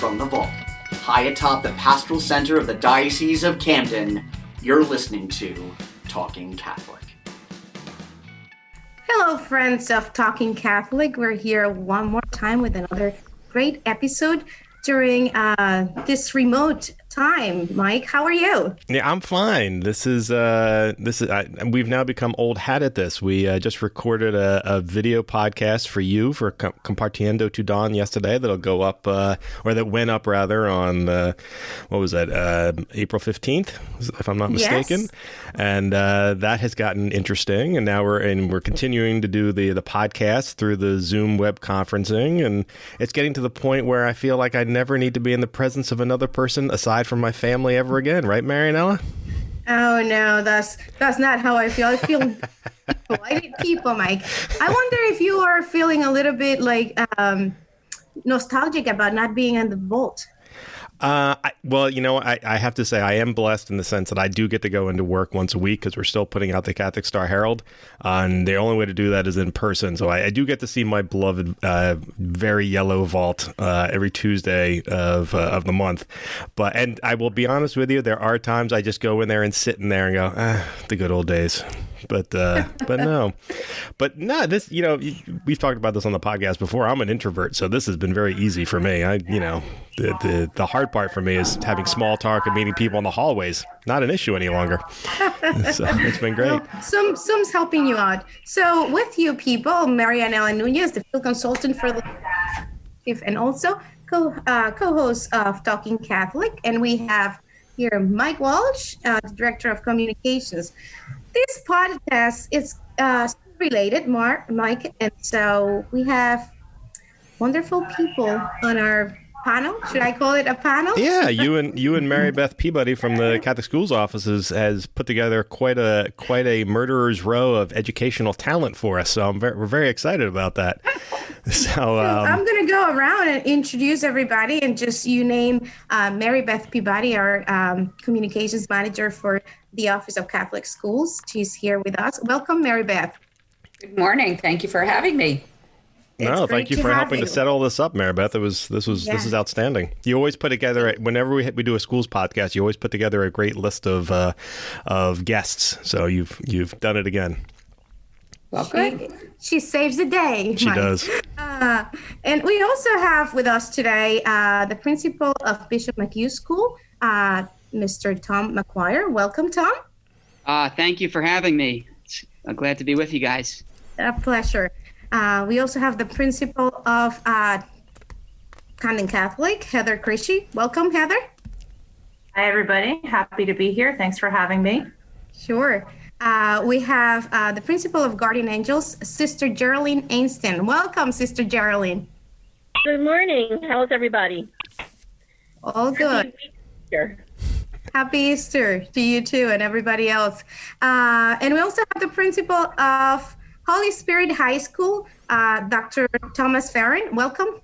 from the vault, high atop the pastoral center of the Diocese of Camden, you're listening to Talking Catholic. Hello, friends of Talking Catholic. We're here one more time with another great episode during this remote time. Mike, how are you? Yeah, I'm fine. We've now become old hat at this. We just recorded a video podcast for you for Compartiendo to Dawn yesterday that'll go up, or that went up rather on, April 15th, if I'm not mistaken. Yes. And that has gotten interesting. And now we're continuing to do the podcast through the Zoom web conferencing. And it's getting to the point where I feel like I never need to be in the presence of another person aside from my family ever again, right, Marianela? Oh no, that's not how I feel. I feel people. I need people, Mike. I wonder if you are feeling a little bit like nostalgic about not being in the vault. I have to say I am blessed in the sense that I do get to go into work once a week because we're still putting out the Catholic Star Herald, and the only way to do that is in person. So I do get to see my beloved very yellow vault every Tuesday of the month. And I will be honest with you, there are times I just go in there and sit in there and go, the good old days. But no, this, we've talked about this on the podcast before. I'm an introvert, so this has been very easy for me. The hard part for me is having small talk and meeting people in the hallways. Not an issue any longer. So it's been great. Well, some's helping you out. So with you people, Marianela Nunez, the field consultant for the and also co-host of Talking Catholic, and we have here Mike Walsh, the director of communications. This podcast is related, Mike, and so we have wonderful people on our panel. Should I call it a panel? Yeah, you and Mary Beth Peabody from the Catholic Schools offices has put together quite a murderer's row of educational talent for us. So we're very excited about that. So I'm going to go around and introduce everybody, and just you name Mary Beth Peabody, our communications manager for the Office of Catholic Schools. She's here with us. Welcome, Mary Beth. Good morning. Thank you for having me. No, thank you for helping to set all this up, Mary Beth. This is outstanding. You always put together, whenever we do a schools podcast, you always put together a great list of guests. So you've done it again. Well, good. She saves the day. She does. And we also have with us today the principal of Bishop McHugh School, Mr. Tom McGuire. Welcome, Tom. Thank you for having me. I'm glad to be with you guys. A pleasure. We also have the principal of Camden Catholic, Heather Crisci. Welcome, Heather. Hi, everybody. Happy to be here. Thanks for having me. Sure. We have the principal of Guardian Angels, Sister Jerilyn Einstein. Welcome, Sister Jerilyn. Good morning. How's everybody? All good. Happy Easter to you too and everybody else. And we also have the principal of Holy Spirit High School, Dr. Thomas Farren. Welcome.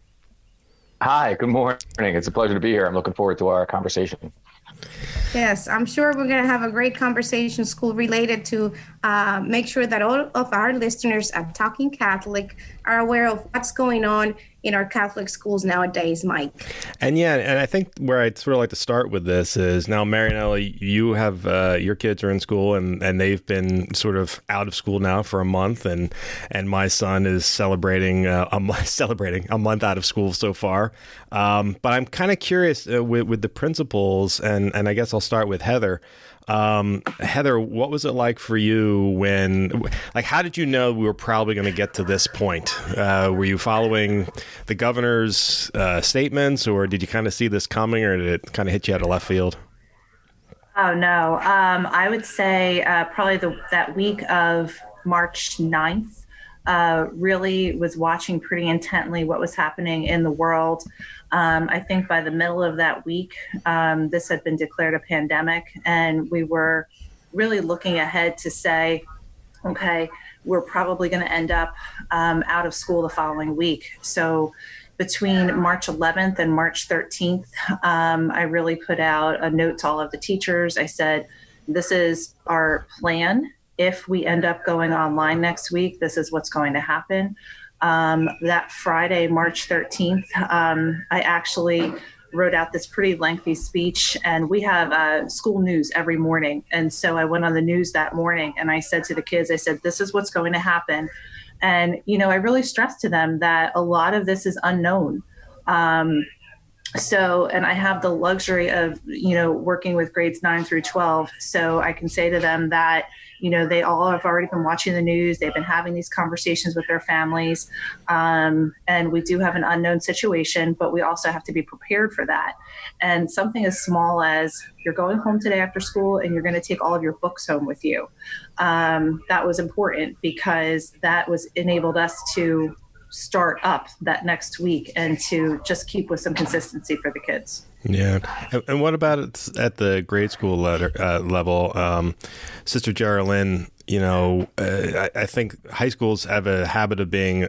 Hi, good morning. It's a pleasure to be here. I'm looking forward to our conversation. Yes, I'm sure we're going to have a great conversation, school related, to make sure that all of our listeners at Talking Catholic are aware of what's going on in our Catholic schools nowadays, Mike. And I think where I'd sort of like to start with this is now, Marianela, you have your kids are in school and they've been sort of out of school now for a month, and my son is celebrating a month out of school so far. But I'm kind of curious with the principals, and I guess I'll start with Heather. Heather, what was it like for you how did you know we were probably going to get to this point? Were you following the governor's statements, or did you kind of see this coming, or did it kind of hit you out of left field? Oh, no. I would say probably that week of March 9th, really was watching pretty intently what was happening in the world. I think by the middle of that week, this had been declared a pandemic, and we were really looking ahead to say, okay, we're probably going to end up out of school the following week. So between March 11th and March 13th, I really put out a note to all of the teachers. I said, this is our plan. If we end up going online next week, this is what's going to happen. That Friday, March 13th, I actually wrote out this pretty lengthy speech, and we have school news every morning. And so I went on the news that morning and I said to the kids, I said, this is what's going to happen. And, I really stressed to them that a lot of this is unknown. And I have the luxury of, working with grades 9 through 12. So I can say to them that, they all have already been watching the news. They've been having these conversations with their families. And we do have an unknown situation, but we also have to be prepared for that. And something as small as you're going home today after school and you're going to take all of your books home with you. That was important because that was enabled us to start up that next week and to just keep with some consistency for the kids. Yeah. And what about at the grade school level? Sister Jerilyn, I think high schools have a habit of being,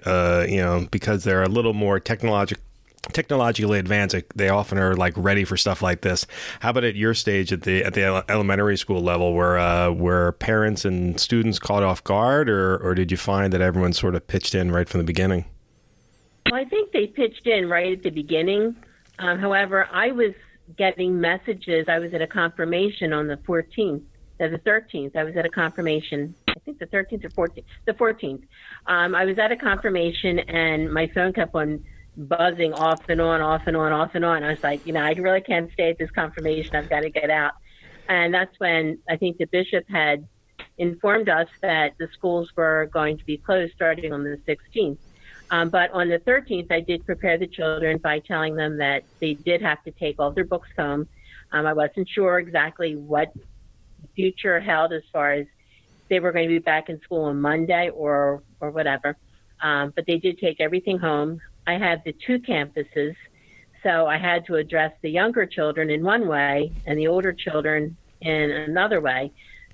because they're a little more technologically advanced, they often are like ready for stuff like this. How about at your stage at the elementary school level, were parents and students caught off guard, or did you find that everyone sort of pitched in right from the beginning? Well, I think they pitched in right at the beginning. However, I was getting messages. I was at a confirmation on the 14th, the 13th. I was at a confirmation. I think the 13th or 14th. The 14th. I was at a confirmation, and my phone kept on buzzing off and on, off and on, off and on. I was like, I really can't stay at this confirmation. I've got to get out. And that's when I think the bishop had informed us that the schools were going to be closed starting on the 16th. But on the 13th, I did prepare the children by telling them that they did have to take all their books home. I wasn't sure exactly what the future held as far as they were going to be back in school on Monday or whatever. But they did take everything home. I had the 2 campuses, so I had to address the younger children in one way and the older children in another way.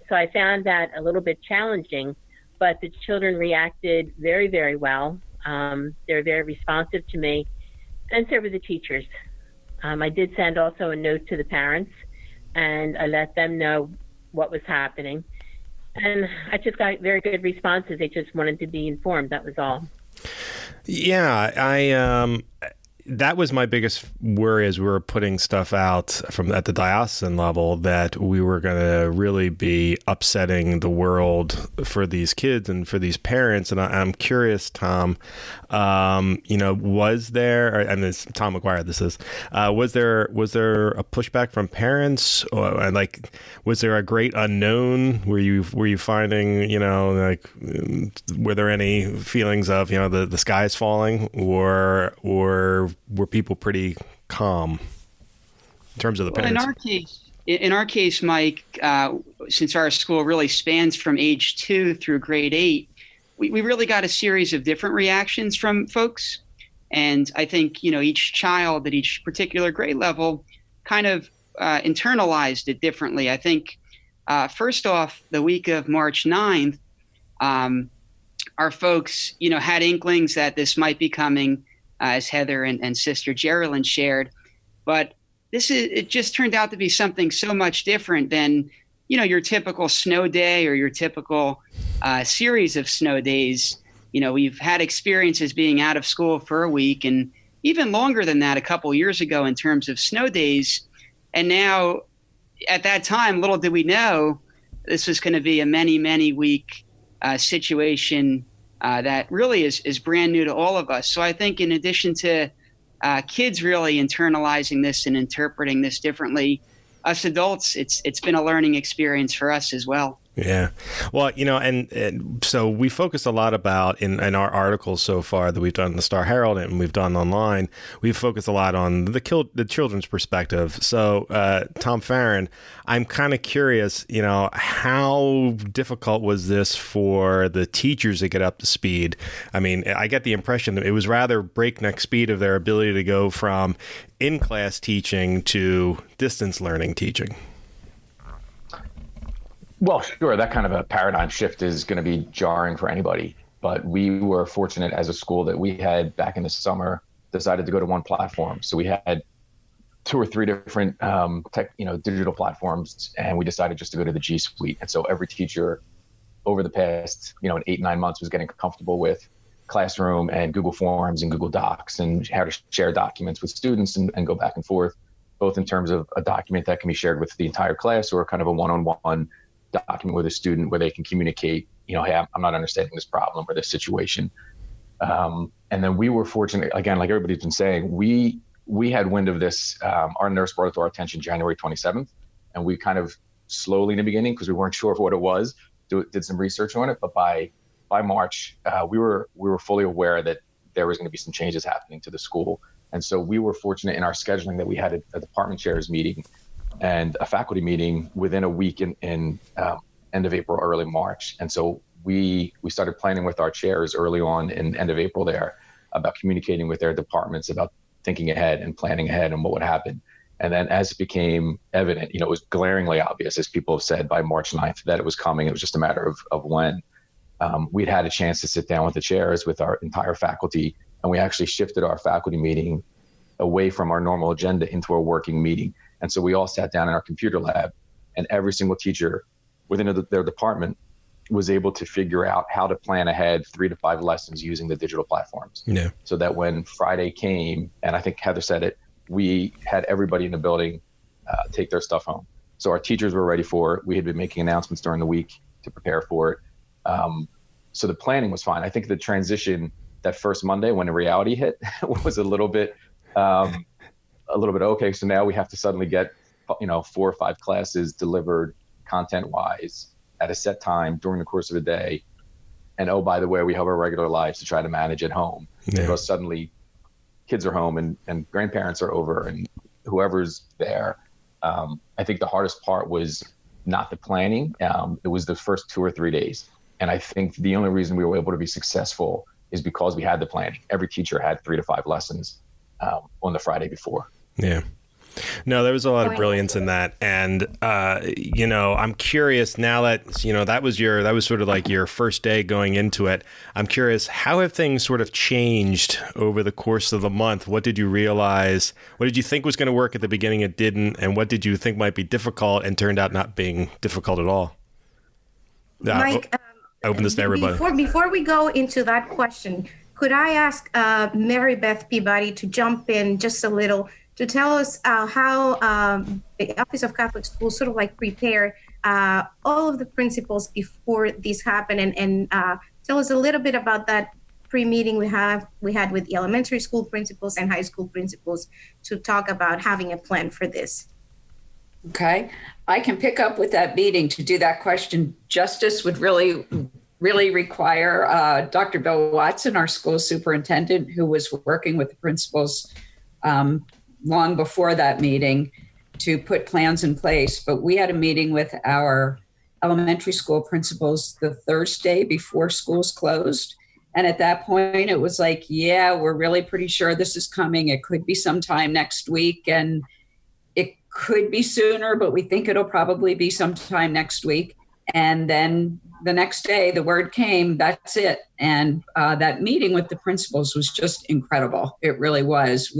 So I found that a little bit challenging, but the children reacted very, very well. They're very responsive to me, and so were the teachers. I did send also a note to the parents, and I let them know what was happening. And I just got very good responses. They just wanted to be informed. That was all. Yeah, that was my biggest worry as we were putting stuff out at the diocesan level, that we were going to really be upsetting the world for these kids and for these parents. And I'm curious, Tom, was there, and it's Tom McGuire, was there a pushback from parents, or was there a great unknown? Were you finding, were there any feelings of, the sky's falling, or were people pretty calm in terms of the parents? In our case, Mike, since our school really spans from age 2 through grade 8, we really got a series of different reactions from folks. And I think, each child at each particular grade level kind of internalized it differently. I think, first off, the week of March 9th, our folks, had inklings that this might be coming, as Heather and Sister Jerilyn shared. But it just turned out to be something so much different than, your typical snow day or your typical series of snow days. We've had experiences being out of school for a week and even longer than that a couple years ago in terms of snow days. And now, at that time, little did we know this was going to be a many, many week situation that really is brand new to all of us. So I think in addition to kids really internalizing this and interpreting this differently, us adults, it's been a learning experience for us as well. Yeah. Well, and so we focused a lot about in our articles so far that we've done in the Star Herald and we've done online, we've focused a lot on the children's perspective. So, Tom Farren, I'm kind of curious, how difficult was this for the teachers to get up to speed? I mean, I get the impression that it was rather breakneck speed of their ability to go from in-class teaching to distance learning teaching. Well, sure. That kind of a paradigm shift is going to be jarring for anybody. But we were fortunate as a school that we had back in the summer decided to go to one platform. So we had 2 or 3 different digital platforms, and we decided just to go to the G Suite. And so every teacher over the past 8-9 months was getting comfortable with Classroom and Google Forms and Google Docs and how to share documents with students and go back and forth, both in terms of a document that can be shared with the entire class or kind of a one-on-one document with a student where they can communicate, hey, I'm not understanding this problem or this situation. And then we were fortunate, again, like everybody's been saying, we had wind of this. Our nurse brought it to our attention January 27th, and we kind of slowly in the beginning, because we weren't sure of what it was, did some research on it. But by March, we were fully aware that there was going to be some changes happening to the school. And so we were fortunate in our scheduling that we had a department chairs meeting and a faculty meeting within a week in end of April, early March. And so we started planning with our chairs early on in end of April there about communicating with their departments about thinking ahead and planning ahead and what would happen. And then as it became evident, it was glaringly obvious, as people have said, by March 9th that it was coming. It was just a matter of when. We'd had a chance to sit down with the chairs with our entire faculty, and we actually shifted our faculty meeting away from our normal agenda into a working meeting. And so we all sat down in our computer lab, and every single teacher within their department was able to figure out how to plan ahead 3 to 5 lessons using the digital platforms. Yeah. So that when Friday came, and I think Heather said it, we had everybody in the building take their stuff home. So our teachers were ready for it. We had been making announcements during the week to prepare for it. So the planning was fine. I think the transition that first Monday when the reality hit was a little bit okay. So now we have to suddenly get 4 or 5 classes delivered content wise at a set time during the course of a day. And oh, by the way, we have our regular lives to try to manage at home. Yeah. Because suddenly kids are home and grandparents are over and whoever's there. I think the hardest part was not the planning. It was the first 2 or 3 days. And I think the only reason we were able to be successful is because we had the planning. Every teacher had 3 to 5 lessons on the Friday before. Yeah. No, there was a lot of brilliance in that. And, I'm curious now that, that was sort of like your first day going into it. I'm curious, how have things sort of changed over the course of the month? What did you realize? What did you think was going to work at the beginning? It didn't. And what did you think might be difficult and turned out not being difficult at all? Mike, open this to everybody. Before we go into that question, could I ask Mary Beth Peabody to jump in just a little to tell us how the Office of Catholic Schools sort of like prepare all of the principals before this happened, and tell us a little bit about that pre-meeting we had with the elementary school principals and high school principals to talk about having a plan for this. Okay, I can pick up with that meeting. To do that question justice would really require Dr. Bill Watson, our school superintendent, who was working with the principals long before that meeting to put plans in place. But we had a meeting with our elementary school principals the Thursday before schools closed. And at that point, it was like, yeah, we're really pretty sure this is coming. It could be sometime next week, and it could be sooner, but we think it'll probably be sometime next week. And then the next day, the word came, that's it. And that meeting with the principals was just incredible. It really was.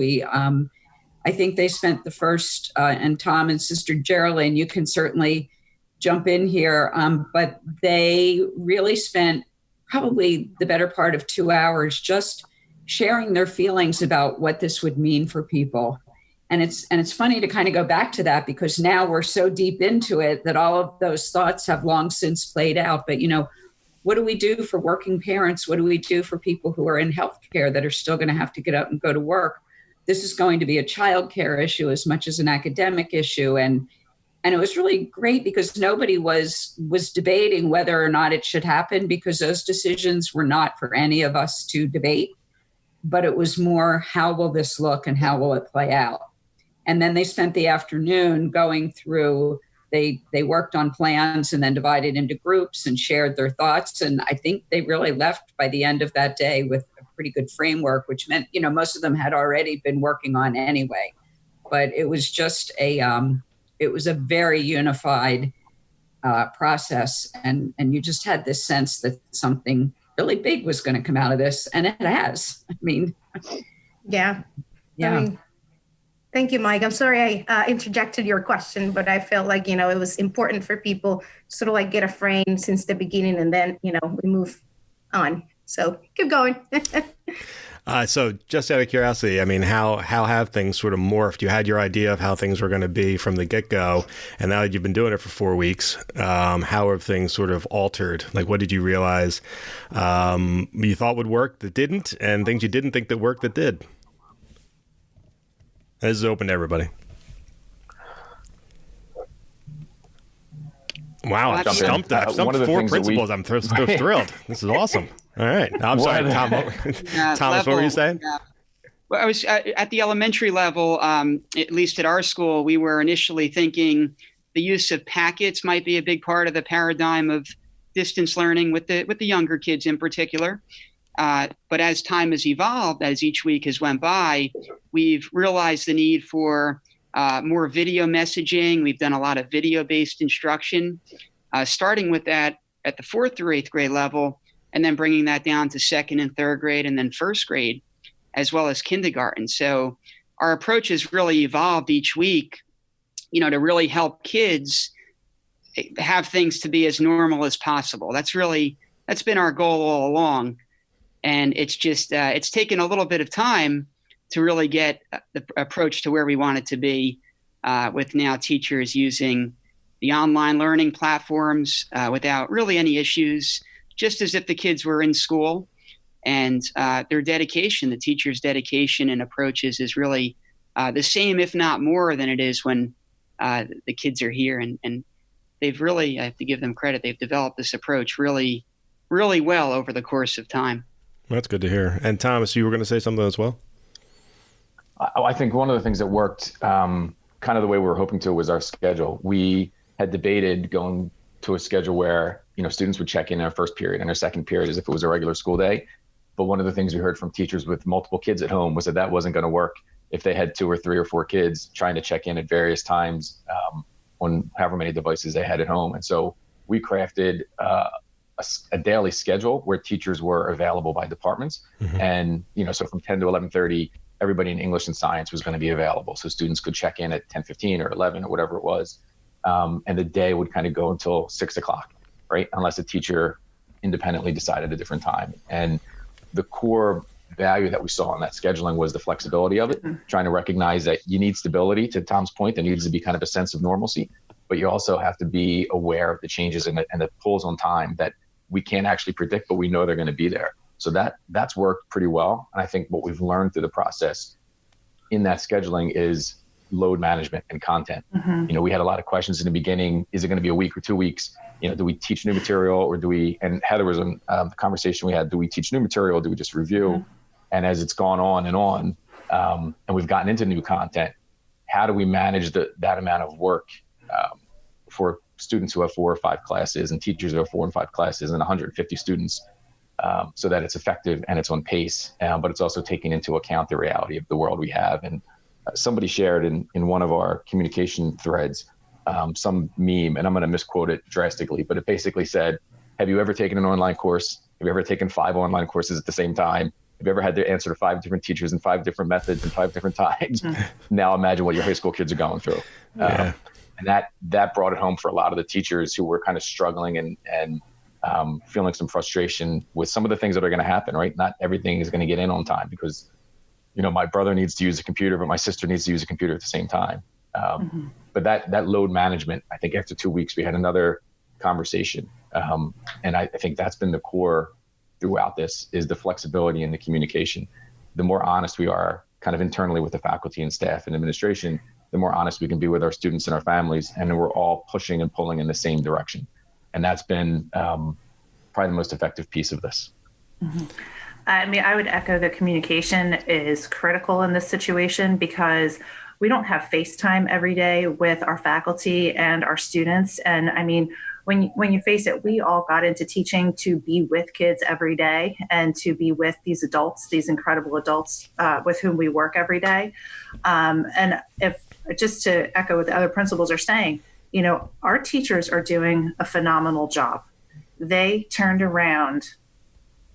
I think they spent the first, and Tom and Sister Jerilyn, you can certainly jump in here, but they really spent probably the better part of 2 hours just sharing their feelings about what this would mean for people. And it's funny to kind of go back to that, because now we're so deep into it that all of those thoughts have long since played out. But, what do we do for working parents? What do we do for people who are in healthcare that are still going to have to get up and go to work? This is going to be a childcare issue as much as an academic issue. And it was really great because nobody was debating whether or not it should happen, because those decisions were not for any of us to debate. But it was more, how will this look and how will it play out? And then they spent the afternoon going through, they worked on plans and then divided into groups and shared their thoughts. And I think they really left by the end of that day with a pretty good framework, which meant, most of them had already been working on anyway. But it was just it was a very unified process. And you just had this sense that something really big was going to come out of this. And it has. Yeah. Thank you, Mike. I'm sorry I interjected your question, but I felt like, it was important for people to sort of like get a frame since the beginning, and then, we move on. So keep going. So just out of curiosity, I mean, how have things sort of morphed? You had your idea of how things were going to be from the get-go, and now that you've been doing it for 4 weeks, how have things sort of altered? Like, what did you realize you thought would work that didn't, and things you didn't think that worked that did? This is open to everybody. Wow, I've stumped four principals. I'm so thrilled. This is awesome. All right. I'm sorry, Tom. Thomas, what were you saying? Well, I was at the elementary level, at least at our school, we were initially thinking the use of packets might be a big part of the paradigm of distance learning with the younger kids in particular. But as time has evolved, as each week has went by, we've realized the need for more video messaging. We've done a lot of video-based instruction, starting with that at the 4th through 8th grade level, and then bringing that down to 2nd and 3rd grade, and then 1st grade, as well as kindergarten. So our approach has really evolved each week, to really help kids have things to be as normal as possible. That's been our goal all along. And it's just, it's taken a little bit of time to really get the approach to where we want it to be, with now teachers using the online learning platforms without really any issues, just as if the kids were in school. And their dedication, the teacher's dedication and approaches is really the same, if not more than it is when the kids are here. And they've really, I have to give them credit, they've developed this approach really, really well over the course of time. That's good to hear. And Thomas, you were going to say something as well? I think one of the things that worked kind of the way we were hoping to was our schedule. We had debated going to a schedule where, students would check in our first period and our second period as if it was a regular school day. But one of the things we heard from teachers with multiple kids at home was that wasn't going to work if they had 2 or 3 or 4 kids trying to check in at various times on however many devices they had at home. And so we crafted a daily schedule where teachers were available by departments. Mm-hmm. And, so from 10 to 11:30, everybody in English and science was going to be available. So students could check in at 10:15 or 11 or whatever it was. And the day would kind of go until 6 o'clock, right? Unless a teacher independently decided a different time. And the core value that we saw in that scheduling was the flexibility of it, trying to recognize that you need stability. To Tom's point, there needs to be kind of a sense of normalcy, but you also have to be aware of the changes and the pulls on time that we can't actually predict, but we know they're going to be there. So that's worked pretty well. And I think what we've learned through the process in that scheduling is load management and content. Mm-hmm. We had a lot of questions in the beginning. Is it going to be a week or 2 weeks? Do we teach new material or do we, and Heather was in the conversation we had, do we teach new material? Do we just review? Mm-hmm. And as it's gone on and on, and we've gotten into new content, how do we manage that amount of work for students who have 4 or 5 classes and teachers who have 4 and 5 classes and 150 students, so that it's effective and it's on pace, but it's also taking into account the reality of the world we have. And somebody shared in one of our communication threads some meme, and I'm going to misquote it drastically, but it basically said, have you ever taken an online course? Have you ever taken 5 online courses at the same time? Have you ever had to answer to 5 different teachers and 5 different methods and 5 different times? Mm-hmm. Now imagine what your high school kids are going through. Yeah. And that brought it home for a lot of the teachers who were kind of struggling and feeling some frustration with some of the things that are going to happen, right? Not everything is going to get in on time because, my brother needs to use a computer, but my sister needs to use a computer at the same time. Mm-hmm. But that load management, I think after 2 weeks, we had another conversation. And I think that's been the core throughout this is the flexibility and the communication. The more honest we are kind of internally with the faculty and staff and administration, the more honest we can be with our students and our families. And we're all pushing and pulling in the same direction. And that's been probably the most effective piece of this. Mm-hmm. I would echo the communication is critical in this situation because we don't have FaceTime every day with our faculty and our students. And when you face it, we all got into teaching to be with kids every day and to be with these adults, these incredible adults with whom we work every day. And if just to echo what the other principals are saying, our teachers are doing a phenomenal job. They turned around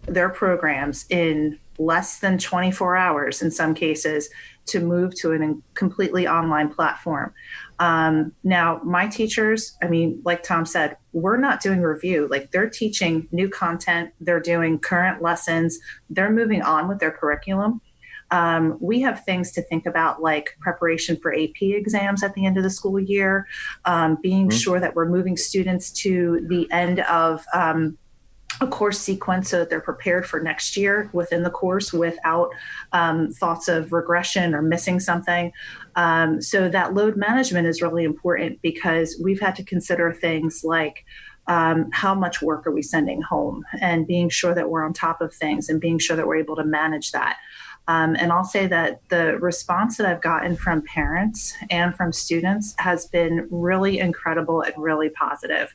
their programs in less than 24 hours in some cases to move to a completely online platform. Now, my teachers, I mean, like Tom said, we're not doing review. Like, they're teaching new content, they're doing current lessons, they're moving on with their curriculum. We have things to think about, like preparation for AP exams at the end of the school year, being sure that we're moving students to the end of a course sequence so that they're prepared for next year within the course without thoughts of regression or missing something. So that load management is really important, because we've had to consider things like how much work are we sending home, and being sure that we're on top of things and being sure that we're able to manage that. And I'll say that the response that I've gotten from parents and from students has been really incredible and really positive.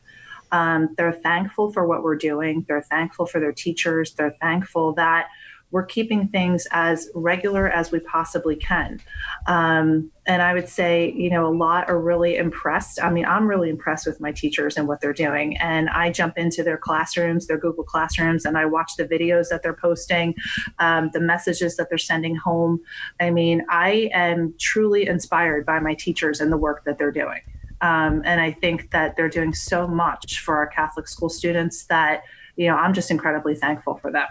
They're thankful for what we're doing. They're thankful for their teachers. They're thankful that we're keeping things as regular as we possibly can. And I would say, you know, a lot are really impressed. I mean, I'm really impressed with my teachers and what they're doing. And I jump into their classrooms, their Google Classrooms, and I watch the videos that they're posting, the messages that they're sending home. I mean, I am truly inspired by my teachers and the work that they're doing. And I think that they're doing so much for our Catholic school students that, you know, I'm just incredibly thankful for them.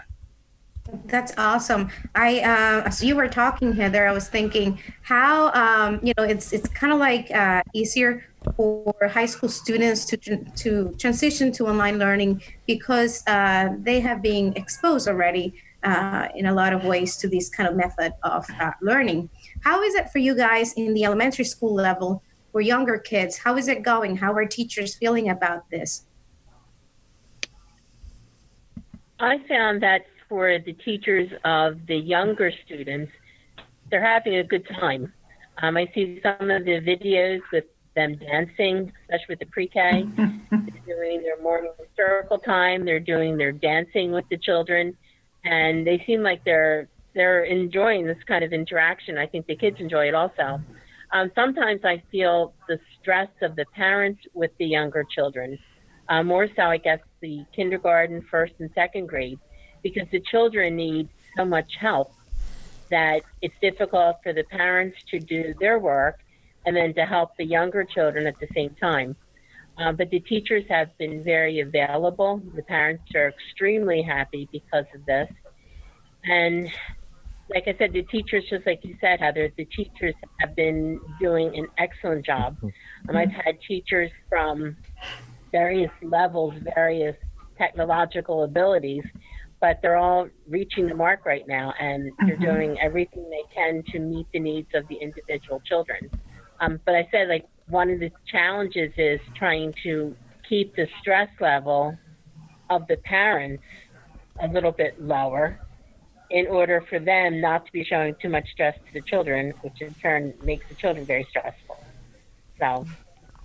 That's awesome. As you were talking, Heather, I was thinking how, you know, it's kind of like easier for high school students to transition to online learning, because they have been exposed already in a lot of ways to this kind of method of learning. How is it for you guys in the elementary school level for younger kids? How is it going? How are teachers feeling about this? I found that for the teachers of the younger students, they're having a good time. I see some of the videos with them dancing, especially with the pre-K. They're doing their morning historical time. They're doing their dancing with the children, and they seem like they're enjoying this kind of interaction. I think the kids enjoy it also. Sometimes I feel the stress of the parents with the younger children, more so, I guess, the kindergarten, first and second grade, because the children need so much help that it's difficult for the parents to do their work and then to help the younger children at the same time. But the teachers have been very available. The parents are extremely happy because of this. And like I said, the teachers, just like you said, Heather, the teachers have been doing an excellent job. I've had teachers from various levels, various technological abilities, but they're all reaching the mark right now, and they're doing everything they can to meet the needs of the individual children. But I said, like, one of the challenges is trying to keep the stress level of the parents a little bit lower in order for them not to be showing too much stress to the children, which in turn makes the children very stressful. So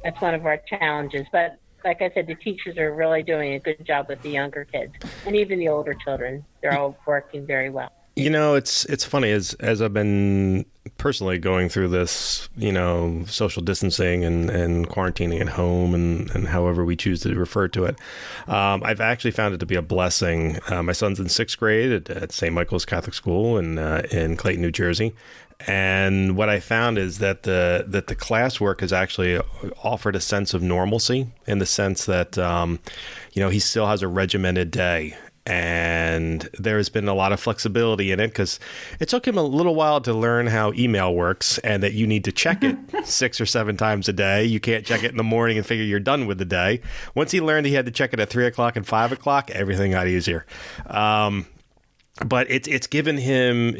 that's one of our challenges. But like I said, the teachers are really doing a good job with the younger kids, and even the older children. They're all working very well. You know, it's funny, as I've been personally going through this, you know, social distancing and quarantining at home and however we choose to refer to it. I've actually found it to be a blessing. My son's in 6th grade at St. Michael's Catholic School in Clayton, New Jersey. And what I found is that the classwork has actually offered a sense of normalcy, in the sense that, you know, he still has a regimented day. And there's been a lot of flexibility in it, because it took him a little while to learn how email works, and that you need to check it 6 or 7 times a day. You can't check it in the morning and figure you're done with the day. Once he learned he had to check it at 3 o'clock and 5 o'clock, everything got easier. But it's given him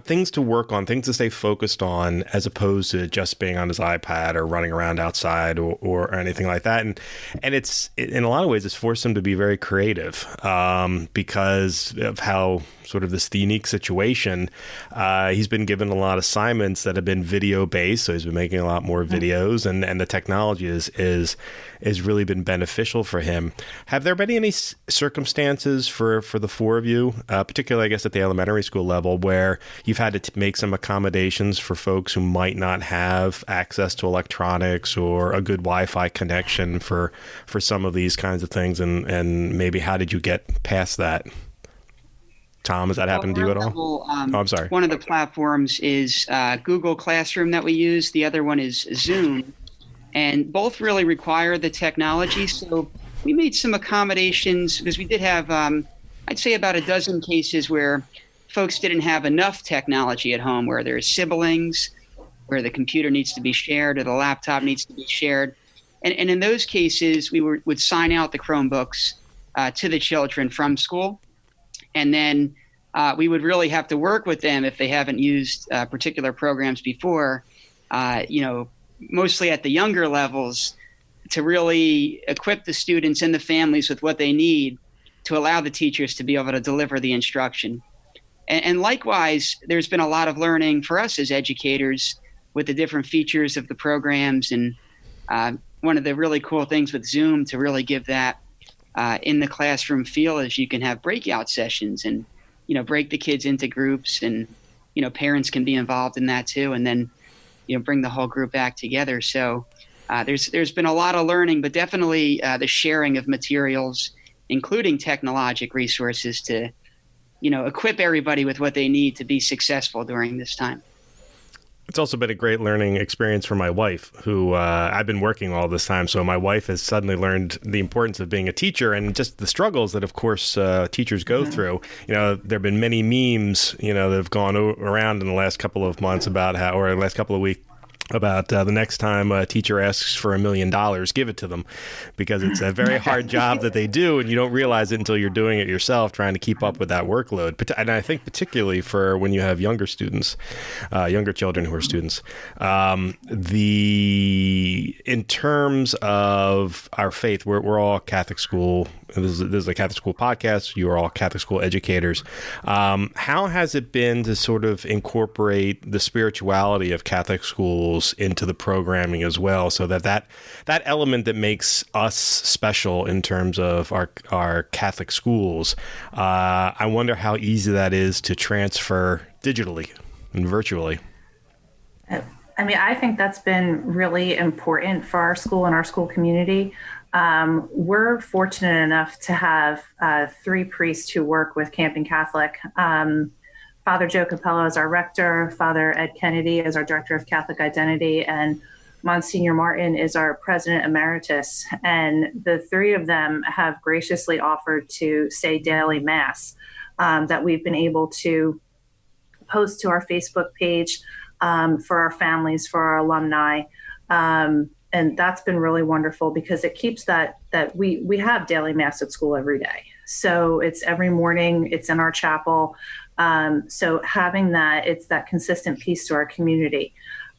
things to work on, things to stay focused on, as opposed to just being on his iPad or running around outside or anything like that. And it's, in a lot of ways, it's forced him to be very creative, because of how sort of this unique situation. He's been given a lot of assignments that have been video based, so he's been making a lot more videos, and the technology is really been beneficial for him. Have there been any circumstances for the four of you, particularly I guess at the elementary school level, where you've had to make some accommodations for folks who might not have access to electronics or a good Wi-Fi connection for some of these kinds of things, and maybe how did you get past that? Tom, has that happened to you at all? I'm sorry. One of the platforms is Google Classroom that we use. The other one is Zoom. And both really require the technology. So we made some accommodations because we did have, I'd say, about a dozen cases where folks didn't have enough technology at home, where there's siblings, where the computer needs to be shared or the laptop needs to be shared. And in those cases, we would sign out the Chromebooks to the children from school. And then we would really have to work with them if they haven't used particular programs before, mostly at the younger levels, to really equip the students and the families with what they need to allow the teachers to be able to deliver the instruction. And likewise, there's been a lot of learning for us as educators with the different features of the programs. And one of the really cool things with Zoom to really give that in the classroom feel is you can have breakout sessions and, break the kids into groups, and, parents can be involved in that too. And then, bring the whole group back together. So there's been a lot of learning, but definitely the sharing of materials, including technologic resources to, equip everybody with what they need to be successful during this time. It's also been a great learning experience for my wife, who I've been working all this time. So my wife has suddenly learned the importance of being a teacher and just the struggles that, of course, teachers go through. There have been many memes, that have gone around in the last couple of months about or the last couple of weeks, about the next time a teacher asks for $1 million, give it to them, because it's a very hard job that they do, and you don't realize it until you're doing it yourself, trying to keep up with that workload. And I think particularly for when you have younger students, younger children who are students, in terms of our faith, we're all Catholic school. This is a Catholic school podcast. You are all Catholic school educators. How has it been to sort of incorporate the spirituality of Catholic schools into the programming as well, so that element that makes us special in terms of our Catholic schools? I wonder how easy that is to transfer digitally and virtually. I think that's been really important for our school and our school community. We're fortunate enough to have 3 priests who work with Camden Catholic. Father Joe Capello is our rector, Father Ed Kennedy is our director of Catholic identity, and Monsignor Martin is our president emeritus. And the 3 of them have graciously offered to say daily mass that we've been able to post to our Facebook page for our families, for our alumni. And that's been really wonderful because it keeps that we have daily mass at school every day. So it's every morning, it's in our chapel. So having that, it's that consistent piece to our community.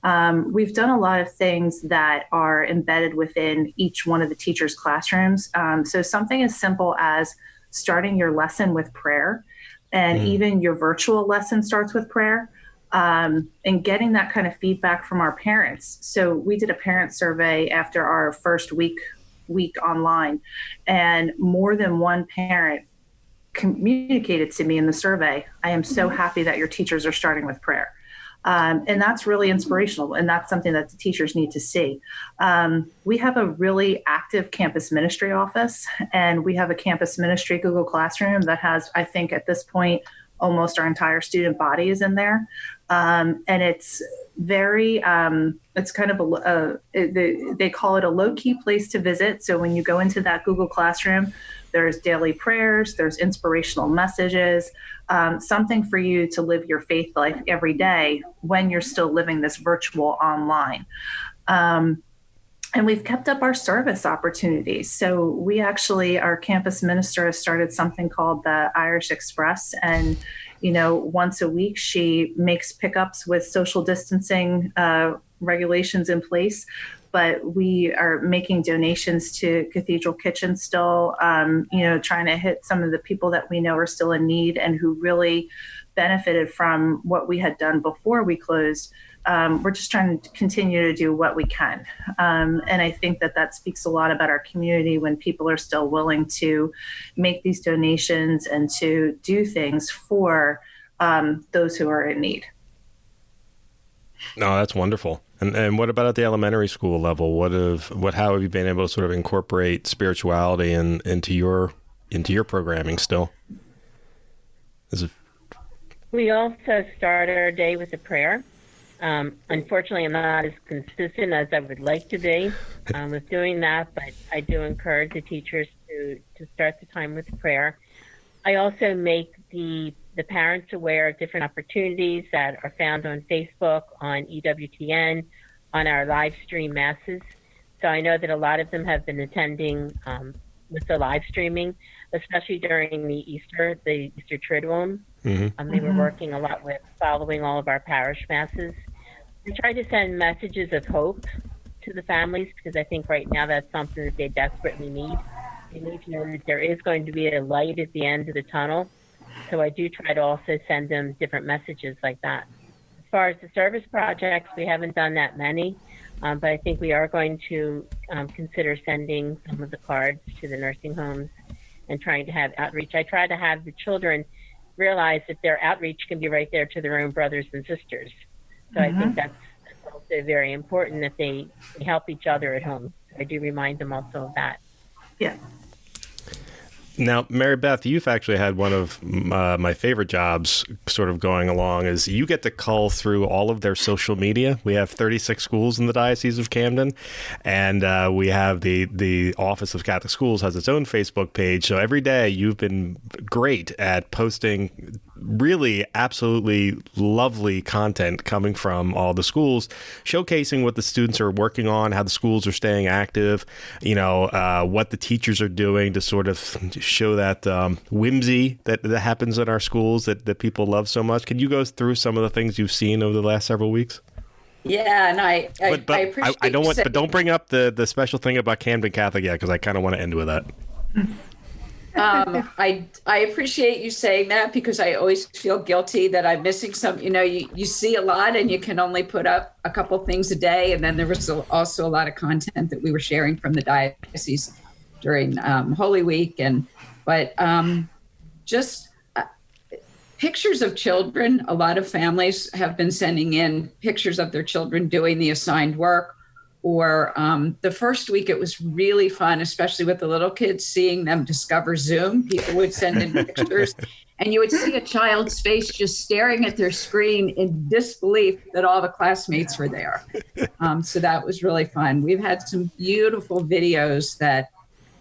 We've done a lot of things that are embedded within each one of the teachers' classrooms. So something as simple as starting your lesson with prayer, and even your virtual lesson starts with prayer. And getting that kind of feedback from our parents. So we did a parent survey after our first week online, and more than one parent communicated to me in the survey, I am so happy that your teachers are starting with prayer. And that's really inspirational. And that's something that the teachers need to see. We have a really active campus ministry office, and we have a campus ministry Google Classroom that has, I think at this point, almost our entire student body is in there. And it's very, it's kind of they call it a low-key place to visit. So when you go into that Google Classroom, there's daily prayers, there's inspirational messages, something for you to live your faith life every day when you're still living this virtual online. And we've kept up our service opportunities. So we actually, our campus minister has started something called the Irish Express. And, once a week, she makes pickups with social distancing regulations in place. But we are making donations to Cathedral Kitchen still, trying to hit some of the people that we know are still in need and who really benefited from what we had done before we closed. We're just trying to continue to do what we can. And I think that speaks a lot about our community when people are still willing to make these donations and to do things for those who are in need. No, that's wonderful. And what about at the elementary school level? How have you been able to sort of incorporate spirituality into your programming still? We also start our day with a prayer. Unfortunately, I'm not as consistent as I would like to be with doing that, but I do encourage the teachers to start the time with prayer. I also make the parents aware of different opportunities that are found on Facebook, on EWTN, on our live stream masses. So I know that a lot of them have been attending with the live streaming, especially during the Easter Triduum. They were working a lot with following all of our parish masses. We try to send messages of hope to the families because I think right now that's something that they desperately need. They need to know that there is going to be a light at the end of the tunnel. So I do try to also send them different messages like that. As far as the service projects, we haven't done that many, but I think we are going to consider sending some of the cards to the nursing homes and trying to have outreach. I try to have the children realize that their outreach can be right there to their own brothers and sisters. So I think that's also very important that they help each other at home. I do remind them also of that. Yeah. Now, Mary Beth, you've actually had one of my favorite jobs sort of going along is you get to cull through all of their social media. We have 36 schools in the Diocese of Camden, and we have the Office of Catholic Schools has its own Facebook page. So every day you've been great at posting really absolutely lovely content coming from all the schools, showcasing what the students are working on, how the schools are staying active, what the teachers are doing to sort of show that whimsy that happens in our schools that people love so much. Can you go through some of the things you've seen over the last several weeks? Yeah, and I appreciate. I don't want, but don't bring up the special thing about Camden Catholic yet, because I kind of want to end with that. I appreciate you saying that because I always feel guilty that I'm missing some. You see a lot and you can only put up a couple things a day, and then there was also a lot of content that we were sharing from the diocese during Holy Week, but just pictures of children. A lot of families have been sending in pictures of their children doing the assigned work. Or the first week, it was really fun, especially with the little kids, seeing them discover Zoom. People would send in pictures, and you would see a child's face just staring at their screen in disbelief that all the classmates were there. So that was really fun. We've had some beautiful videos that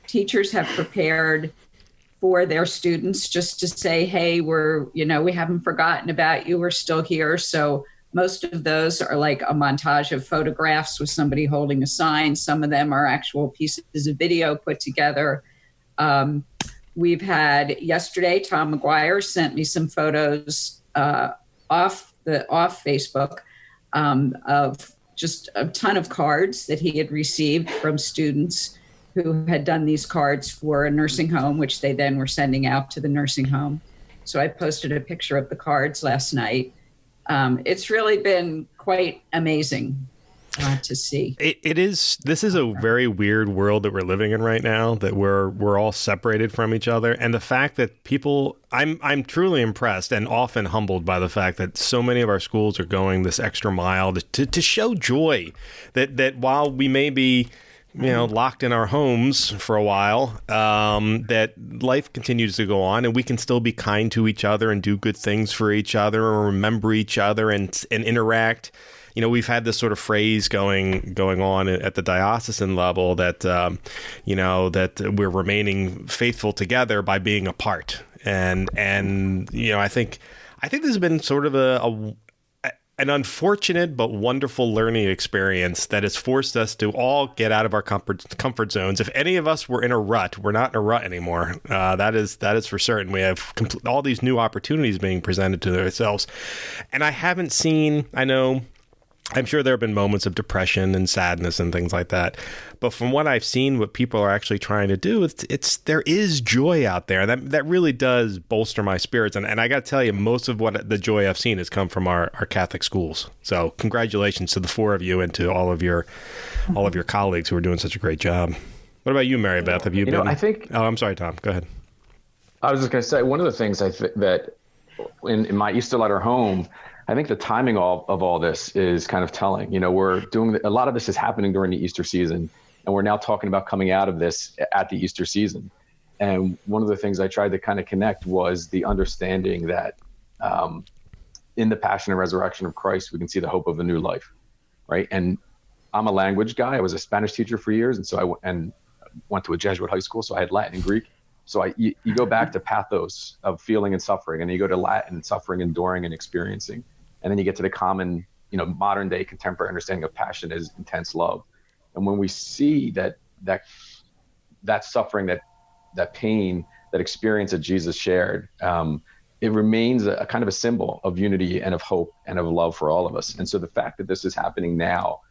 teachers have prepared for their students just to say, hey, we haven't forgotten about you. We're still here. So most of those are like a montage of photographs with somebody holding a sign. Some of them are actual pieces of video put together. We've had yesterday, Tom McGuire sent me some photos off Facebook of just a ton of cards that he had received from students who had done these cards for a nursing home, which they then were sending out to the nursing home. So I posted a picture of the cards last night. It's really been quite amazing to see. This is a very weird world that we're living in right now, that we're all separated from each other. And the fact that people, I'm truly impressed and often humbled by the fact that so many of our schools are going this extra mile to show joy that while we may be locked in our homes for a while, that life continues to go on and we can still be kind to each other and do good things for each other and remember each other and interact. We've had this sort of phrase going on at the diocesan level that, that we're remaining faithful together by being apart. And I think this has been sort of an unfortunate but wonderful learning experience that has forced us to all get out of our comfort zones. If any of us were in a rut, we're not in a rut anymore. That is for certain. We have all these new opportunities being presented to ourselves. And I haven't seen, I'm sure there have been moments of depression and sadness and things like that. But from what I've seen, what people are actually trying to do, there is joy out there. That really does bolster my spirits. And I got to tell you, most of what the joy I've seen has come from our Catholic schools. So congratulations to the four of you and to all of your colleagues who are doing such a great job. What about you, Mary Beth? Have you been? I think. Oh, I'm sorry, Tom. Go ahead. I was just going to say, one of the things I think that in my Easter letter home, I think the timing of all this is kind of telling. We're doing a lot of this is happening during the Easter season, and we're now talking about coming out of this at the Easter season. And one of the things I tried to kind of connect was the understanding that in the passion and resurrection of Christ, we can see the hope of a new life, right? And I'm a language guy. I was a Spanish teacher for years, and so I went to a Jesuit high school, so I had Latin and Greek. So you go back to pathos of feeling and suffering, and then you go to Latin, suffering, enduring, and experiencing. And then you get to the common, modern day contemporary understanding of passion is intense love. And when we see that suffering, that pain, that experience that Jesus shared, it remains a kind of a symbol of unity and of hope and of love for all of us. And so the fact that this is happening now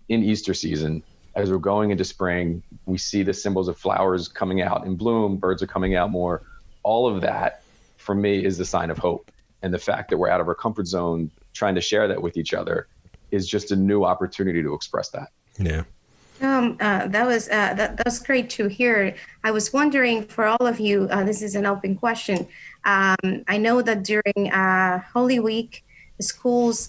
in Easter season, as we're going into spring, we see the symbols of flowers coming out in bloom, birds are coming out more. All of that, for me, is the sign of hope. And the fact that we're out of our comfort zone, trying to share that with each other, is just a new opportunity to express that. Yeah. That was great to hear. I was wondering, for all of you, this is an open question. I know that during Holy Week, the schools,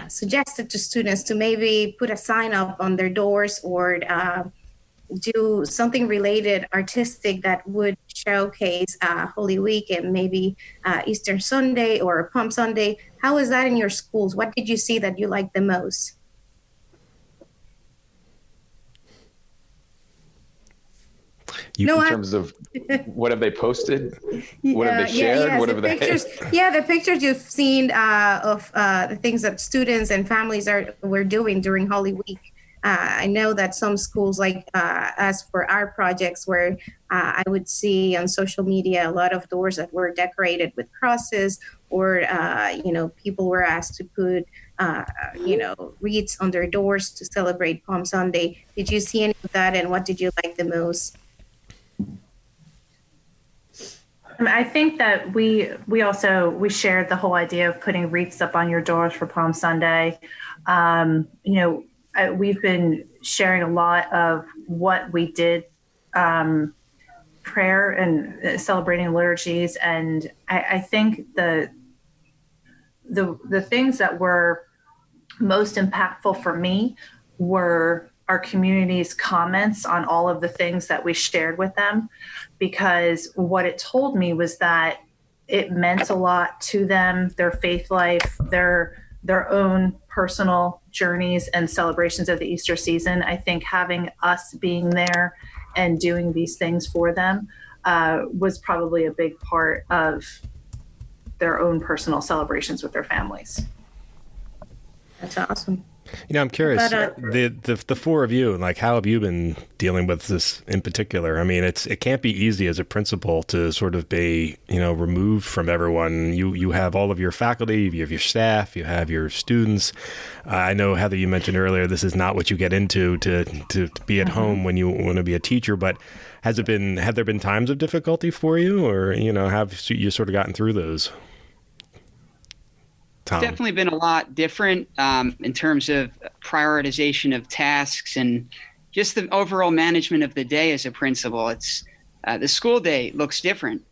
suggested to students to maybe put a sign up on their doors or do something related artistic that would showcase Holy Week and maybe Easter Sunday or Palm Sunday. How is that in your schools? What did you see that you liked the most? In terms of what have they posted? What have they shared? What have pictures, the pictures you've seen of the things that students and families were doing during Holy Week. I know that some schools, like as for our projects, where I would see on social media a lot of doors that were decorated with crosses, or people were asked to put wreaths on their doors to celebrate Palm Sunday. Did you see any of that, and what did you like the most? I think that we shared the whole idea of putting wreaths up on your doors for Palm Sunday. We've been sharing a lot of what we did, prayer and celebrating liturgies, and I think the things that were most impactful for me were our community's comments on all of the things that we shared with them, because what it told me was that it meant a lot to them, their faith life, their own personal journeys and celebrations of the Easter season. I think having us being there and doing these things for them was probably a big part of their own personal celebrations with their families. That's awesome. I'm curious, the four of you, like, how have you been dealing with this in particular? I mean, it can't be easy as a principal to sort of be, removed from everyone. You have all of your faculty, you have your staff, you have your students. I know, Heather, you mentioned earlier, this is not what you get into to be at home when you want to be a teacher, but have there been times of difficulty for you, or, have you sort of gotten through those? Tom. It's definitely been a lot different in terms of prioritization of tasks and just the overall management of the day as a principal. It's the school day looks different.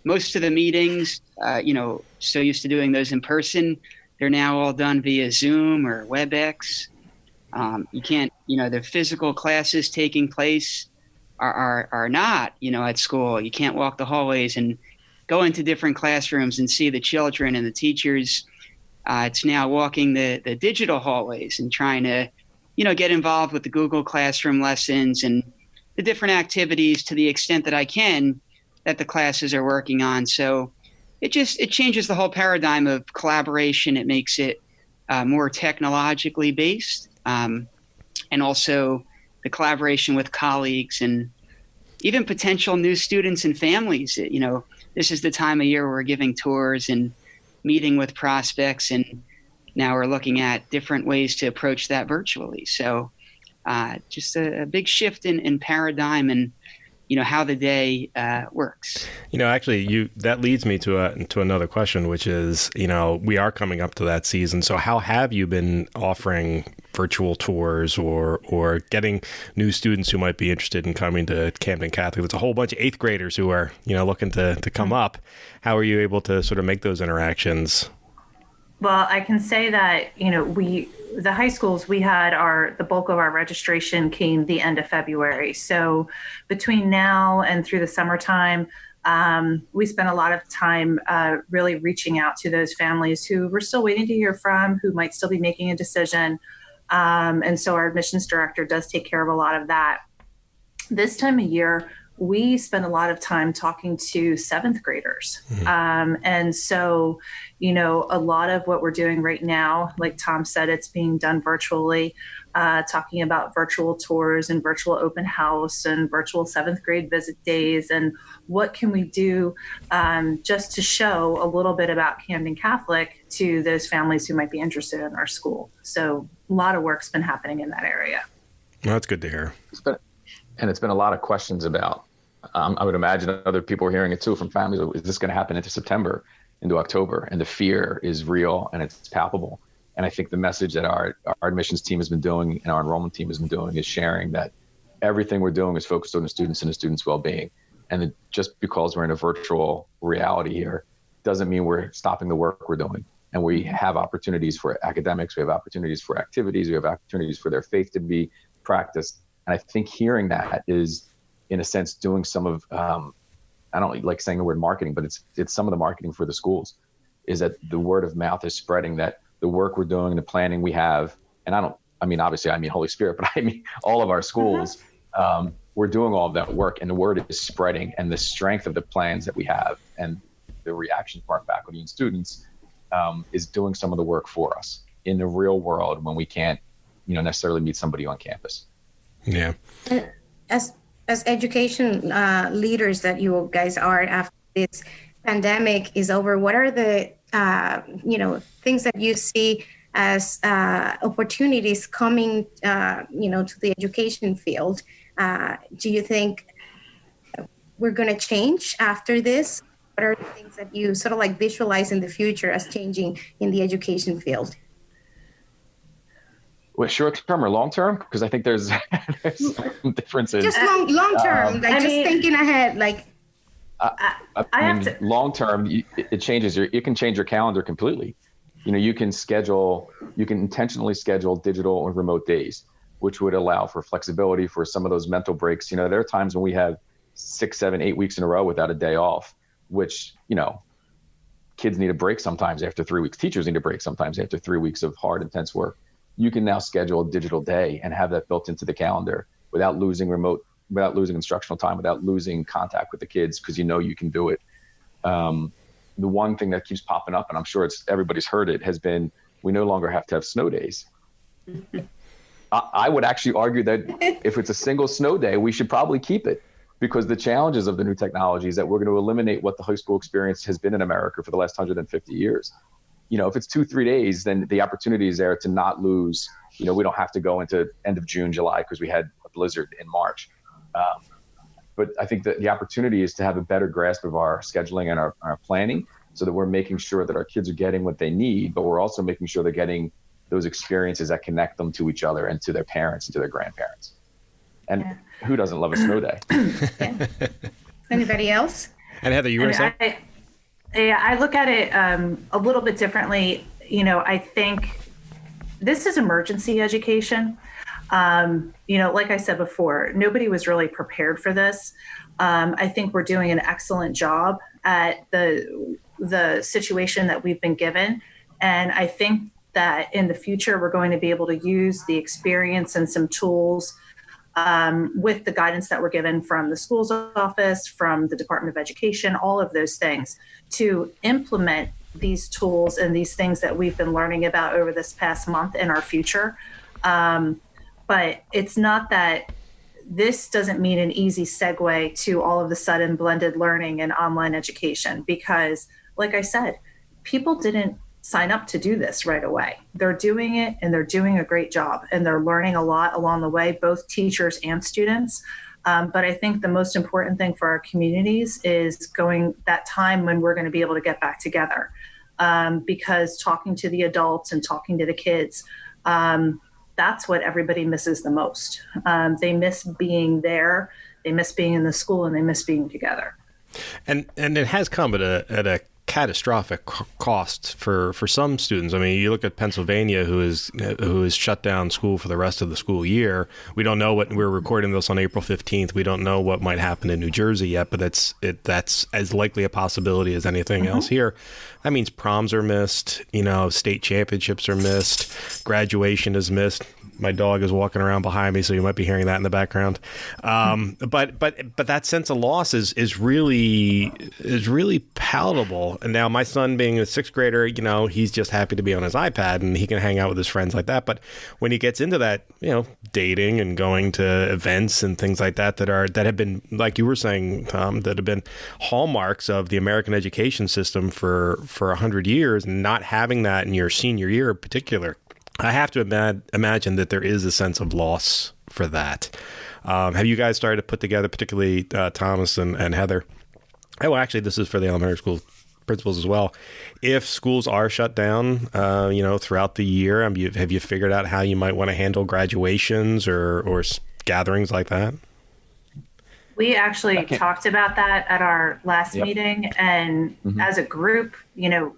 Most of the meetings, so used to doing those in person, they're now all done via Zoom or WebEx. You can't, the physical classes taking place are not, at school. You can't walk the hallways and go into different classrooms and see the children and the teachers. It's now walking the digital hallways and trying to, get involved with the Google Classroom lessons and the different activities to the extent that I can that the classes are working on. So it changes the whole paradigm of collaboration. It makes it more technologically based, and also the collaboration with colleagues and even potential new students and families. This is the time of year where we're giving tours and meeting with prospects, and now we're looking at different ways to approach that virtually. So just a big shift in paradigm and, how the day works. Actually, that leads me to another question, which is, we are coming up to that season. So how have you been offering virtual tours or getting new students who might be interested in coming to Camden Catholic? There's a whole bunch of 8th graders who are, looking to come up. How are you able to sort of make those interactions? Well, I can say that, the high schools, we had the bulk of our registration came the end of February. So between now and through the summertime, we spent a lot of time really reaching out to those families who we're still waiting to hear from, who might still be making a decision. And so our admissions director does take care of a lot of that. This time of year, we spend a lot of time talking to seventh graders. And so, a lot of what we're doing right now, like Tom said, it's being done virtually, talking about virtual tours and virtual open house and virtual seventh grade visit days. And what can we do just to show a little bit about Camden Catholic to those families who might be interested in our school. So a lot of work's been happening in that area. Well, that's good to hear. And it's been a lot of questions about, I would imagine other people are hearing it too from families. Is this going to happen into September, into October? And the fear is real and it's palpable. And I think the message that our admissions team has been doing and our enrollment team has been doing is sharing that everything we're doing is focused on the students and the students' well-being. And just because we're in a virtual reality here doesn't mean we're stopping the work we're doing. And we have opportunities for academics. We have opportunities for activities. We have opportunities for their faith to be practiced. And I think hearing that is, in a sense, doing some of, I don't like saying the word marketing, but it's some of the marketing for the schools, is that the word of mouth is spreading, that the work we're doing, the planning we have, and obviously I mean Holy Spirit, but I mean all of our schools, we're doing all of that work, and the word is spreading, and the strength of the plans that we have and the reaction from our faculty and students is doing some of the work for us in the real world when we can't, necessarily meet somebody on campus. Yeah. As education leaders that you guys are after this pandemic is over, what are the things that you see as opportunities coming to the education field? Do you think we're going to change after this? What are the things that you sort of like visualize in the future as changing in the education field? Well, short term or long term? Because I think there's some differences. Just long term, thinking ahead, like. Long term, it changes. You can change your calendar completely. You can intentionally schedule digital or remote days, which would allow for flexibility for some of those mental breaks. There are times when we have 6, 7, 8 weeks in a row without a day off, which, kids need a break sometimes after 3 weeks. Teachers need a break sometimes after 3 weeks of hard, intense work. You can now schedule a digital day and have that built into the calendar without losing instructional time, without losing contact with the kids, because you can do it. The one thing that keeps popping up, and I'm sure everybody's heard it, has been we no longer have to have snow days. I would actually argue that if it's a single snow day, we should probably keep it, because the challenges of the new technology is that we're going to eliminate what the high school experience has been in America for the last 150 years. If it's 2-3 days, then the opportunity is there to not lose. We don't have to go into end of June, July, because we had a blizzard in March. But I think that the opportunity is to have a better grasp of our scheduling and our planning, so that we're making sure that our kids are getting what they need, but we're also making sure they're getting those experiences that connect them to each other and to their parents and to their grandparents. And who doesn't love a snow day? Anybody else? And Heather, you were saying? I look at it a little bit differently. I think this is emergency education. Like I said before, nobody was really prepared for this. I think we're doing an excellent job at the situation that we've been given. And I think that in the future, we're going to be able to use the experience and some tools with the guidance that we're given from the school's office, from the Department of Education, all of those things, to implement these tools and these things that we've been learning about over this past month in our future. But it's not that this doesn't mean an easy segue to all of the sudden blended learning and online education, because like I said, people didn't sign up to do this right away. They're doing it, and they're doing a great job, and they're learning a lot along the way, both teachers and students. But I think the most important thing for our communities is that time when we're going to be able to get back together, because talking to the adults and talking to the kids, that's what everybody misses the most. They miss being there, they miss being in the school, and they miss being together. And it has come at a catastrophic cost for some students. I mean, you look at Pennsylvania, who is shut down school for the rest of the school year. We don't know what, we're recording this on April 15th. We don't know what might happen in New Jersey yet, but that's as likely a possibility as anything else here. That means proms are missed, state championships are missed, graduation is missed. My dog is walking around behind me, so you might be hearing that in the background. But that sense of loss is really palatable. And now my son, being a sixth grader, he's just happy to be on his iPad and he can hang out with his friends like that. But when he gets into that, dating and going to events and things like that that have been, like you were saying, Tom, that have been hallmarks of the American education system for 100 years, and not having that in your senior year in particular, I have to imagine that there is a sense of loss for that. Have you guys started to put together, particularly Thomas and Heather? Oh, actually, this is for the elementary school principals as well. If schools are shut down, throughout the year, have you figured out how you might want to handle graduations or gatherings like that? We actually talked about that at our last meeting, and as a group,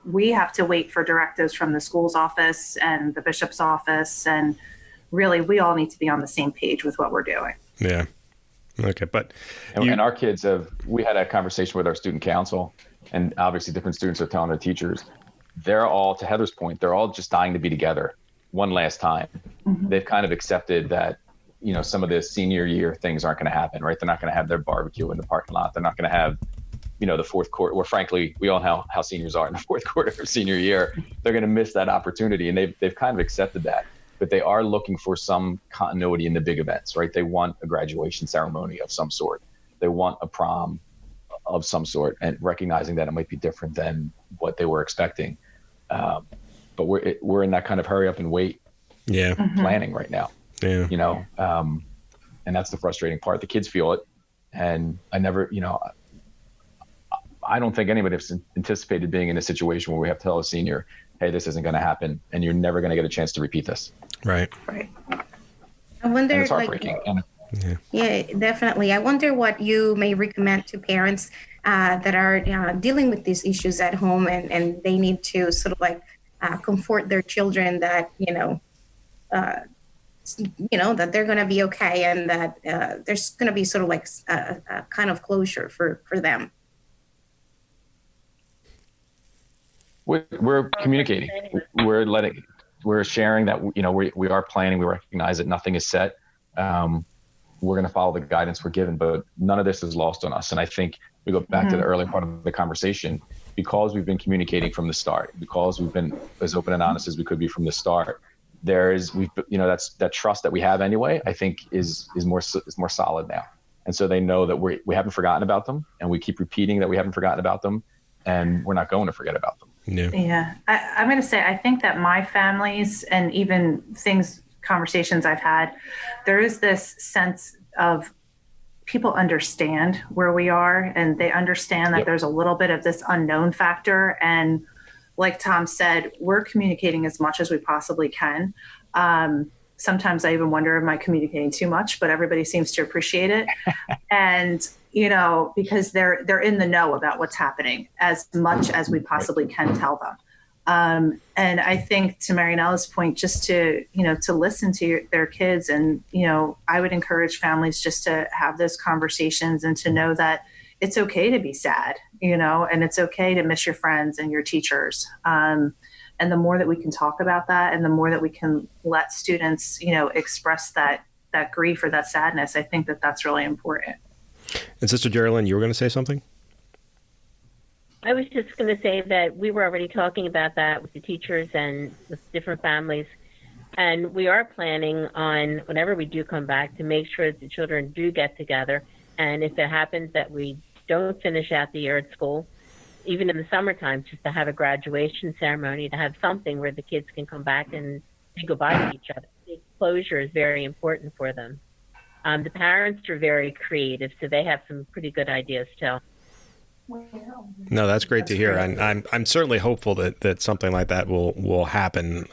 we have to wait for directives from the school's office and the bishop's office, and really we all need to be on the same page with what we're doing. Yeah. Okay. But and our kids we had a conversation with our student council, and obviously different students are telling their teachers, they're all, to Heather's point, they're all just dying to be together one last time. They've kind of accepted that some of the senior year things aren't going to happen, right? They're not going to have their barbecue in the parking lot. They're not going to have, the fourth quarter, where frankly, we all know how seniors are in the fourth quarter of senior year. They're going to miss that opportunity, and they've kind of accepted that. But they are looking for some continuity in the big events, right? They want a graduation ceremony of some sort. They want a prom of some sort, and recognizing that it might be different than what they were expecting. But we're in that kind of hurry up and wait planning right now. Yeah. And that's the frustrating part. The kids feel it. And I never, I don't think anybody has anticipated being in a situation where we have to tell a senior, hey, this isn't going to happen, and you're never going to get a chance to repeat this. Right. I wonder, and it's heartbreaking. Yeah, definitely. I wonder what you may recommend to parents that are dealing with these issues at home, and they need to sort of comfort their children that, that they're going to be okay, and that there's going to be sort of a kind of closure for them. We're communicating. We're sharing that, we are planning. We recognize that nothing is set. We're going to follow the guidance we're given, but none of this is lost on us. And I think we go back to the earlier part of the conversation, because we've been communicating from the start, because we've been as open and honest as we could be from the start. That's that trust that we have anyway, I think is more solid now. And so they know that we haven't forgotten about them, and we keep repeating that we haven't forgotten about them, and we're not going to forget about them. Yeah. I'm going to say, I think that my families, and even conversations I've had, there is this sense of people understand where we are, and they understand that there's a little bit of this unknown factor. And like Tom said, we're communicating as much as we possibly can. Sometimes I even wonder, am I communicating too much? But everybody seems to appreciate it. And, because they're in the know about what's happening as much as we possibly can tell them. And I think, to Marianela's point, just to listen to their kids, and, I would encourage families just to have those conversations, and to know that it's okay to be sad, and it's okay to miss your friends and your teachers. And the more that we can talk about that, and the more that we can let students, express that grief or that sadness, I think that that's really important. And Sister Jerilyn, you were going to say something? I was just going to say that we were already talking about that with the teachers and with different families. And we are planning on, whenever we do come back, to make sure that the children do get together. And if it happens that we don't finish out the year at school, even in the summertime, just to have a graduation ceremony, to have something where the kids can come back and say goodbye to each other. The closure is very important for them. The parents are very creative, so they have some pretty good ideas too. No, that's great to hear. And I'm certainly hopeful that something like that will happen.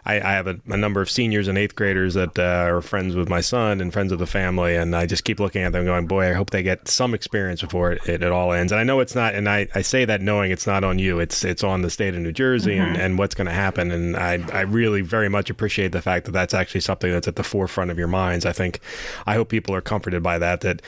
I have a number of seniors and eighth graders that are friends with my son and friends of the family, and I just keep looking at them going, boy, I hope they get some experience before it all ends. And I know it's not, and I say that knowing it's not on you, it's on the state of New Jersey and what's going to happen. And I really very much appreciate the fact that that's actually something that's at the forefront of your minds. I hope people are comforted by that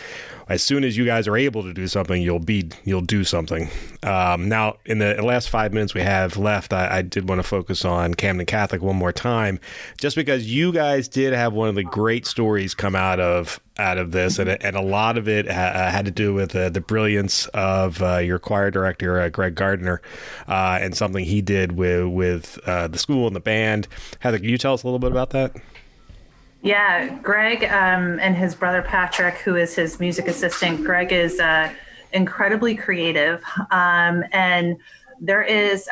as soon as you guys are able to do something, you'll do something. Now, in the last 5 minutes we have left, I did want to focus on Camden Catholic one more time, just because you guys did have one of the great stories come out of this, and a lot of it had to do with the brilliance of your choir director, Greg Gardner, and something he did with the school and the band. Heather, can you tell us a little bit about that? Yeah, Greg and his brother Patrick, who is his music assistant. Greg is incredibly creative, and there is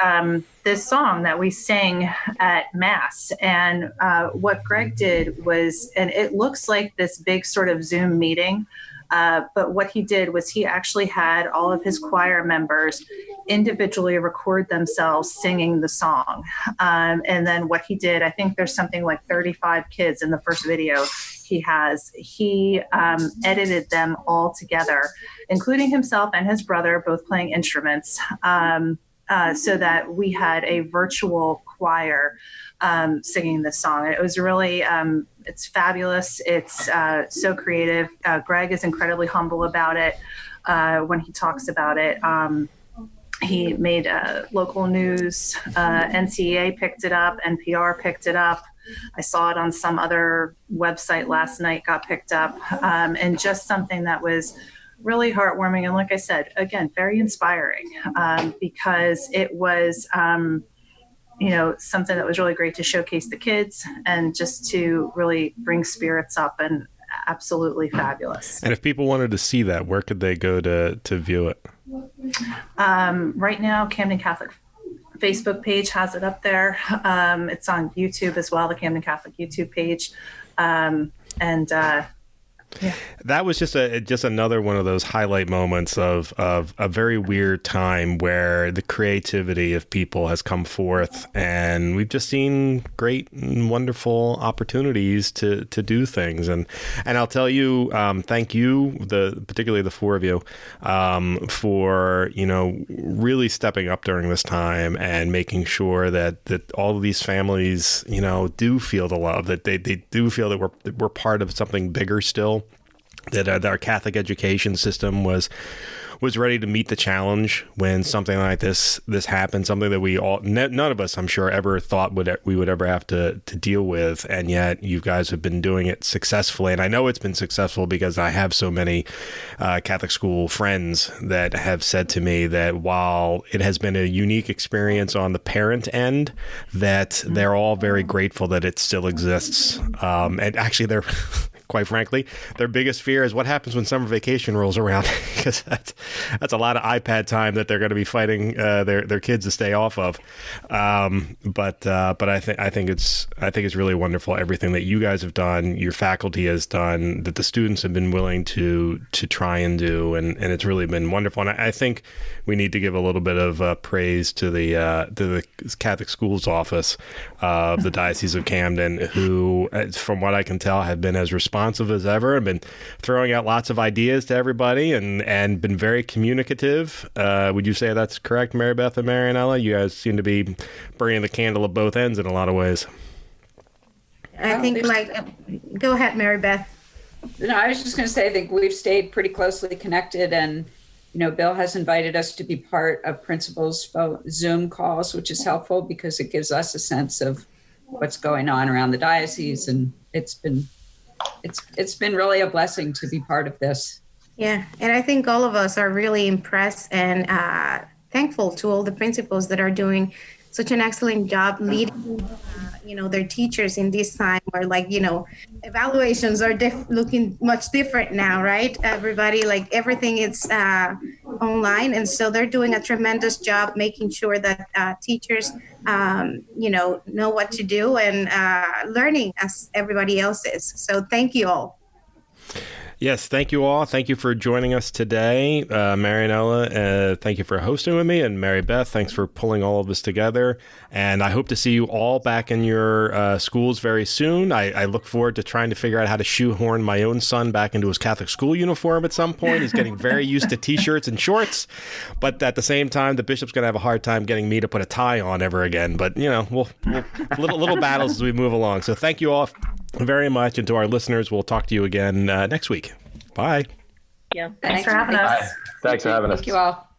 this song that we sing at Mass. And what Greg did was, and it looks like this big sort of Zoom meeting, but what he did was he actually had all of his choir members individually record themselves singing the song. And then what he did, I think there's something like 35 kids in the first video he edited them all together, including himself and his brother, both playing instruments, so that we had a virtual choir singing this song. It was really, it's fabulous. It's so creative. Greg is incredibly humble about it when he talks about it. He made local news. NCEA picked it up. NPR picked it up. I saw it on some other website last night, got picked up. And just something that was really heartwarming. And like I said, again, very inspiring because it was, something that was really great to showcase the kids and just to really bring spirits up, and absolutely fabulous. And if people wanted to see that, where could they go to view it? Right now, Camden Catholic Facebook page has it up there. It's on YouTube as well, the Camden Catholic YouTube page. Yeah. That was just another one of those highlight moments of a very weird time where the creativity of people has come forth, and we've just seen great and wonderful opportunities to do things. And I'll tell you, thank you, particularly the four of you, for really stepping up during this time and making sure that all of these families do feel the love, that they do feel that we're part of something bigger still. That our Catholic education system was ready to meet the challenge when something like this happened, something that we all, none of us, I'm sure, ever thought we would ever have to deal with. And yet you guys have been doing it successfully. And I know it's been successful because I have so many Catholic school friends that have said to me that while it has been a unique experience on the parent end, that they're all very grateful that it still exists. And actually they're... Quite frankly, their biggest fear is what happens when summer vacation rolls around, because that's a lot of iPad time that they're going to be fighting their kids to stay off of. But I think it's really wonderful, everything that you guys have done, your faculty has done, that the students have been willing to try and do, and it's really been wonderful. And I think we need to give a little bit of praise to the Catholic Schools Office of the Diocese of Camden, who, from what I can tell, have been as responsive as ever, and been throwing out lots of ideas to everybody, and been very communicative. Would you say that's correct, Mary Beth and Marianela? You guys seem to be burning the candle at both ends in a lot of ways. I think, go ahead, Mary Beth. No, I was just going to say, I think we've stayed pretty closely connected, and Bill has invited us to be part of principals' Zoom calls, which is helpful because it gives us a sense of what's going on around the diocese, and it's been really a blessing to be part of this. Yeah, and I think all of us are really impressed and thankful to all the principals that are doing such an excellent job leading, their teachers in this time where, evaluations are looking much different now, right? Everybody, everything is online. And so they're doing a tremendous job making sure that teachers, know what to do and learning as everybody else is. So thank you all. Yes, thank you all. Thank you for joining us today. Marianela, thank you for hosting with me. And Mary Beth, thanks for pulling all of this together. And I hope to see you all back in your schools very soon. I look forward to trying to figure out how to shoehorn my own son back into his Catholic school uniform at some point. He's getting very used to T-shirts and shorts. But at the same time, the bishop's going to have a hard time getting me to put a tie on ever again. But, we'll little battles as we move along. So thank you all very much. And to our listeners, we'll talk to you again next week. Bye. Yeah. Thanks for having us. Thanks for having us. Thank you all.